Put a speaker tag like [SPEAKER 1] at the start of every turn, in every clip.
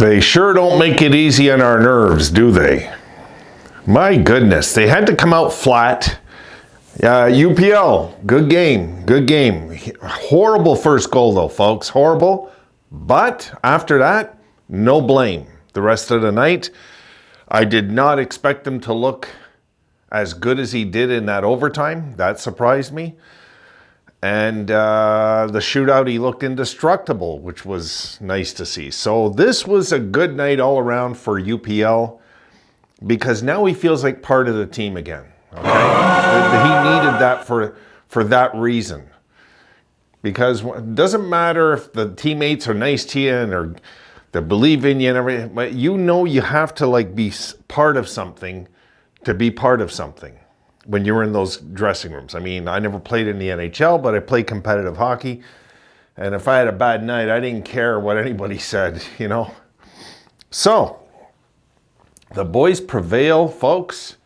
[SPEAKER 1] They sure don't make it easy on our nerves, do they? My goodness, they had to come out flat. UPL, good game, good game. Horrible first goal though, folks, horrible. But after that, no blame. The rest of the night, I did not expect him to look as good as he did in that overtime. That surprised me. And the shootout, he looked indestructible, which was nice to see. So this was a good night all around for UPL because now he feels like part of the team again. Okay, he needed that for that reason. Because it doesn't matter if the teammates are nice to you or they believe in you and everything, but you know you have to like be part of something to be part of something. When you're in those dressing rooms. I mean, I never played in the NHL, but I played competitive hockey. And if I had a bad night, I didn't care what anybody said, you know. So, the boys prevail, folks.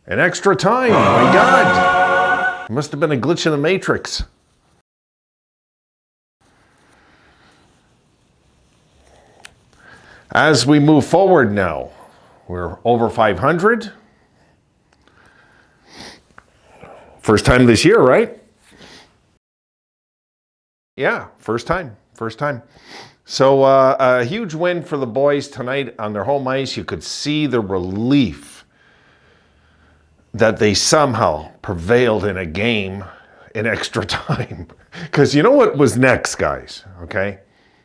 [SPEAKER 1] In extra time, my God. It must have been a glitch in the Matrix. As we move forward now, we're over 500. First time this year, right? Yeah, first time. So a huge win for the boys tonight on their home ice. You could see the relief that they somehow prevailed in a game in extra time. Because you know what was next, guys, okay?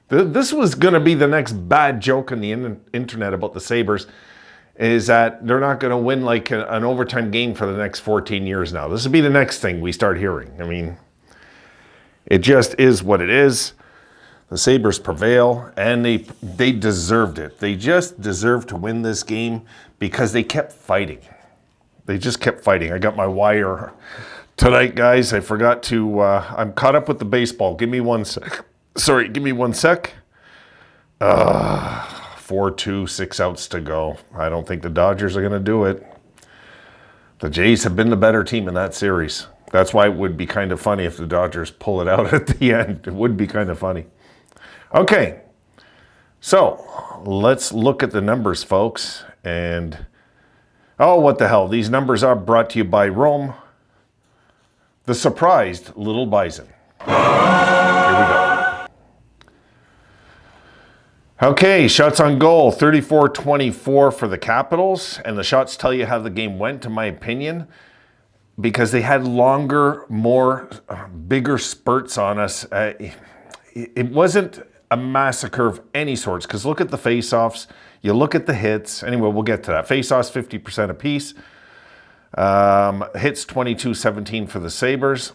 [SPEAKER 1] This was going to be the next bad joke on the internet about the Sabres. Is that they're not going to win like an overtime game for the next 14 years now. This will be the next thing we start hearing. I mean, it just is what it is. The Sabres prevail, and they deserved it. They just deserved to win this game because they kept fighting. They just kept fighting. I got my wire tonight, guys. I forgot to, I'm caught up with the baseball. Give me one sec. Sorry, give me one sec. 4-2, 6 outs to go. I don't think the Dodgers are going to do it. The Jays have been the better team in that series. That's why it would be kind of funny if the Dodgers pull it out at the end. It would be kind of funny. Okay, so let's look at the numbers, folks. And, oh, what the hell. These numbers are brought to you by Rome, the surprised little bison. Here we go. Okay, shots on goal, 34-24 for the Capitals. And the shots tell you how the game went, in my opinion, because they had longer, bigger spurts on us. It wasn't a massacre of any sorts, because look at the face-offs, you look at the hits. Anyway, we'll get to that. Face-offs, 50% apiece. Hits, 22-17 for the Sabres.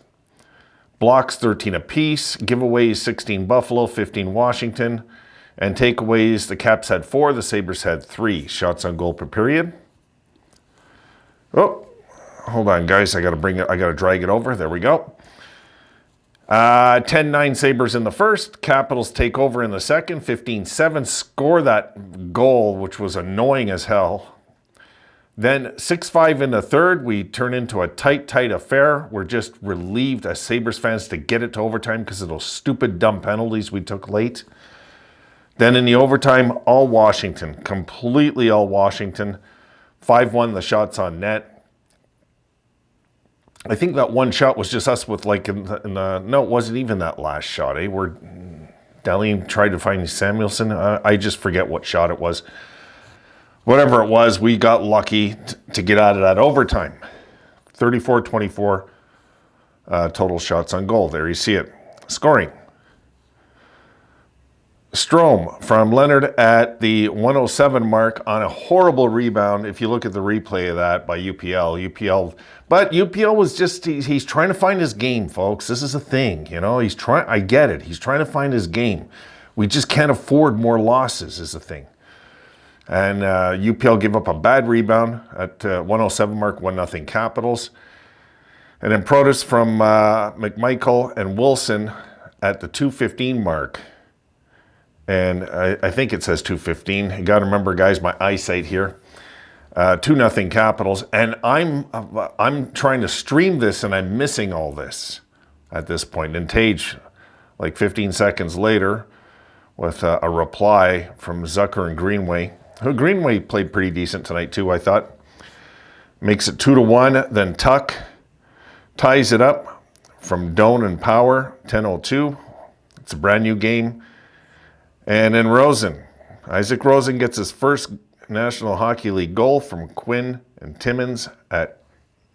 [SPEAKER 1] Blocks, 13 apiece. Giveaways, 16 Buffalo, 15 Washington. And takeaways, the Caps had 4, the Sabres had 3 shots on goal per period. Oh, hold on, guys. I got to drag it over. There we go. 10-9 Sabres in the first. Capitals take over in the second. 15-7 score that goal, which was annoying as hell. Then 6-5 in the third. We turn into a tight affair. We're just relieved as Sabres fans to get it to overtime because of those stupid, dumb penalties we took late. Then in the overtime, all Washington, completely all Washington. 5-1 the shots on net. I think that one shot was just us with like, no, it wasn't even that last shot, eh? Where Dahlin tried to find Samuelson. I just forget what shot it was. Whatever it was, we got lucky to get out of that overtime. 34-24 total shots on goal. There you see it. Scoring. Strome from Leonard at the 107 mark on a horrible rebound. If you look at the replay of that by UPL, but UPL was just, he's trying to find his game, folks. This is a thing, you know, I get it. He's trying to find his game. We just can't afford more losses is the thing. And UPL give up a bad rebound at 107 mark, 1-0 Capitals. And then Protas from McMichael and Wilson at the 2:15 mark. And I think it says 2:15. You got to remember, guys, my eyesight here. 2-0 Capitals. And I'm trying to stream this, and I'm missing all this at this point. And Tage, like 15 seconds later, with a reply from Zucker and Greenway. Greenway played pretty decent tonight too, I thought. Makes it 2-1, then Tuck ties it up from Doan and Power, 10:02. It's a brand new game. And then Rosen. Isaac Rosen gets his first National Hockey League goal from Quinn and Timmins at,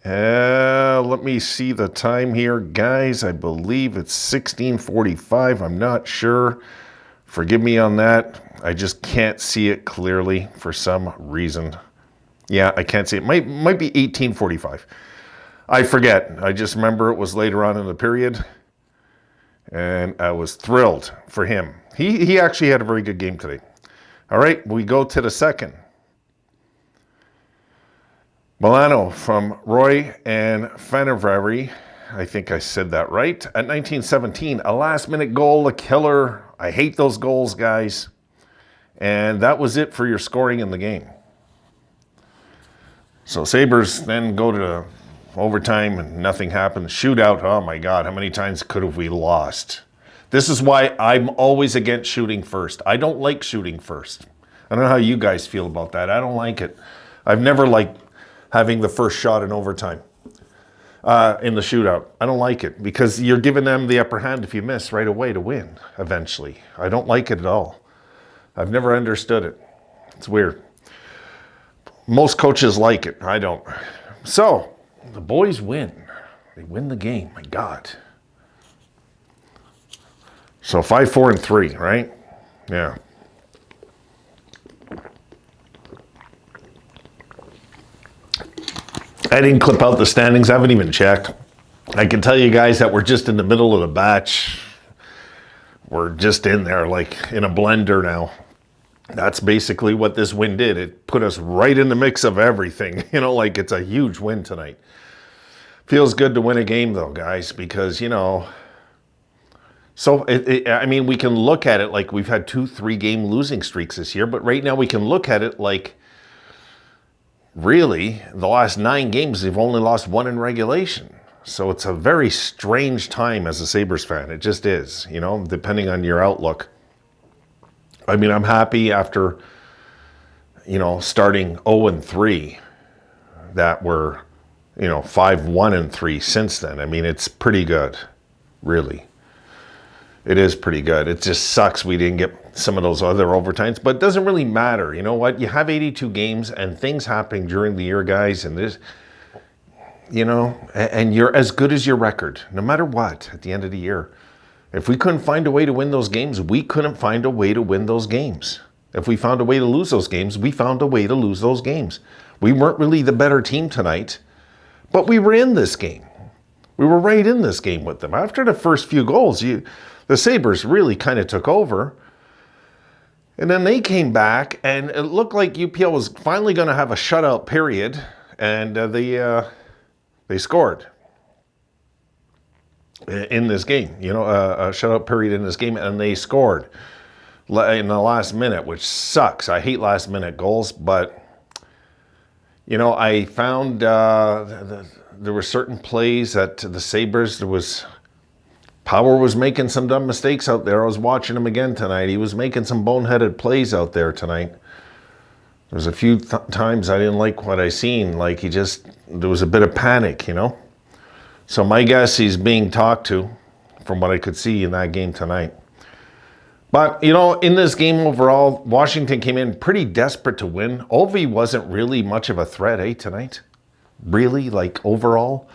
[SPEAKER 1] let me see the time here, guys. I believe it's 16:45. I'm not sure. Forgive me on that. I just can't see it clearly for some reason. Yeah, I can't see it. Might be 18:45. I forget. I just remember it was later on in the period. And I was thrilled for him. He actually had a very good game today. All right, we go to the second. Milano from Roy and Fanevari. I think I said that right. At 19:17, a last-minute goal, a killer. I hate those goals, guys. And that was it for your scoring in the game. So Sabres then go to overtime and nothing happened. Shootout, oh my God, how many times could have we lost? This is why I'm always against shooting first. I don't like shooting first. I don't know how you guys feel about that. I don't like it. I've never liked having the first shot in overtime in the shootout. I don't like it because you're giving them the upper hand if you miss right away to win eventually. I don't like it at all. I've never understood it. It's weird. Most coaches like it. I don't. So, the boys win. They win the game. My God. So 5-4-3, right? Yeah. I didn't clip out the standings. I haven't even checked. I can tell you guys that we're just in the middle of the batch. We're just in there like in a blender now. That's basically what this win did. It put us right in the mix of everything. You know, like it's a huge win tonight. Feels good to win a game though, guys, because, you know, so, I mean, we can look at it like we've had 2-3 game losing streaks this year, but right now we can look at it like, really, the last 9 games, they've only lost 1 in regulation. So it's a very strange time as a Sabres fan. It just is, you know, depending on your outlook. I mean, I'm happy after, you know, starting 0-3 that we're, you know, 5-1-3 since then. I mean, it's pretty good, really. It is pretty good. It just sucks we didn't get some of those other overtimes, but it doesn't really matter. You know what? You have 82 games and things happening during the year, guys, and this, you know, and you're as good as your record, no matter what, at the end of the year. If we couldn't find a way to win those games, we couldn't find a way to win those games. If we found a way to lose those games, we found a way to lose those games. We weren't really the better team tonight, but we were in this game. We were right in this game with them. After the first few goals, the Sabres really kind of took over. And then they came back, and it looked like UPL was finally going to have a shutout period, and they scored in this game. You know, a shutout period in this game, and they scored in the last minute, which sucks. I hate last-minute goals, but, you know, I found there were certain plays that the Sabres, Power was making some dumb mistakes out there. I was watching him again tonight. He was making some boneheaded plays out there tonight. There was a few times I didn't like what I seen. Like there was a bit of panic, you know. So my guess, he's being talked to from what I could see in that game tonight. But, you know, in this game overall, Washington came in pretty desperate to win. Ovi wasn't really much of a threat, tonight? Really, like, overall?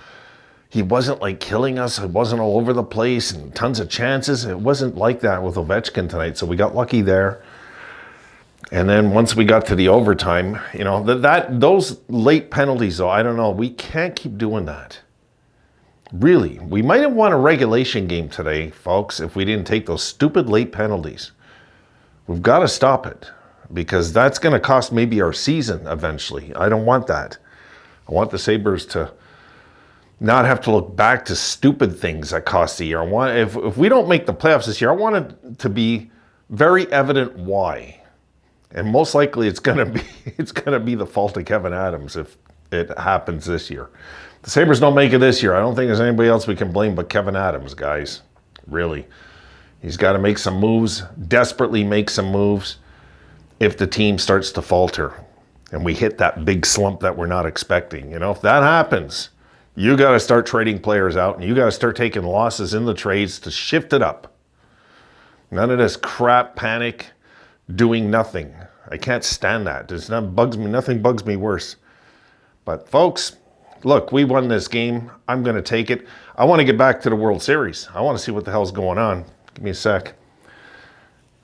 [SPEAKER 1] He wasn't like killing us. It wasn't all over the place and tons of chances. It wasn't like that with Ovechkin tonight. So we got lucky there. And then once we got to the overtime, you know, those late penalties, though, I don't know. We can't keep doing that. Really, we might have won a regulation game today, folks, if we didn't take those stupid late penalties. We've got to stop it because that's going to cost maybe our season eventually. I don't want that. I want the Sabres to not have to look back to stupid things that cost a year. If we don't make the playoffs this year, I want it to be very evident why. And most likely it's gonna be the fault of Kevin Adams if it happens this year. The Sabres don't make it this year. I don't think there's anybody else we can blame but Kevin Adams, guys. Really. He's got to make some moves, desperately make some moves if the team starts to falter and we hit that big slump that we're not expecting. You know, if that happens, you got to start trading players out and you got to start taking losses in the trades to shift it up. None of this crap panic, doing nothing. I can't stand that. Nothing bugs me worse. But folks, look, we won this game. I'm going to take it. I want to get back to the World Series. I want to see what the hell's going on. Give me a sec.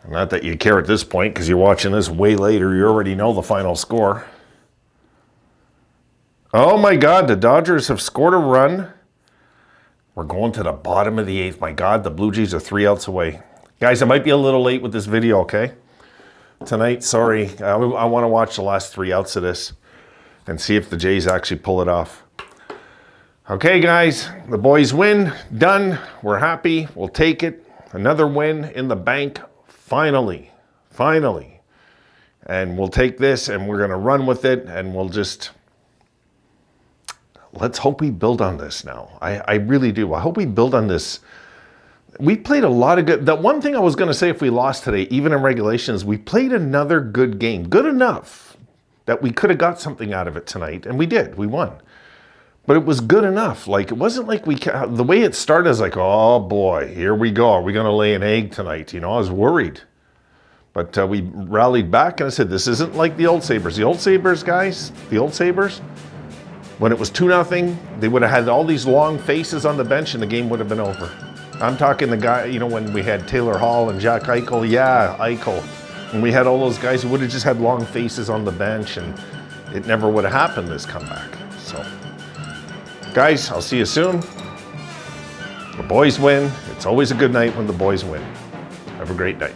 [SPEAKER 1] Not that you care at this point because you're watching this way later. You already know the final score. Oh my God, the Dodgers have scored a run. We're going to the bottom of the 8th. My God, the Blue Jays are 3 outs away. Guys, I might be a little late with this video, okay? Tonight, sorry. I want to watch the last 3 outs of this and see if the Jays actually pull it off. Okay, guys, the boys win. Done. We're happy. We'll take it. Another win in the bank. Finally. And we'll take this and we're going to run with it and we'll just... Let's hope we build on this now. I really do. I hope we build on this. We played a lot of good... The one thing I was going to say if we lost today, even in regulations, we played another good game. Good enough that we could have got something out of it tonight. And we did. We won. But it was good enough. Like, it wasn't like we... The way it started is like, oh boy, here we go. Are we going to lay an egg tonight? You know, I was worried. But we rallied back and I said, this isn't like the old Sabres. The old Sabres, guys, the old Sabres, when it was 2-0, they would have had all these long faces on the bench and the game would have been over. I'm talking the guy, you know, when we had Taylor Hall and Jack Eichel. Yeah, Eichel. And we had all those guys who would have just had long faces on the bench and it never would have happened, this comeback. So... Guys, I'll see you soon. The boys win. It's always a good night when the boys win. Have a great night.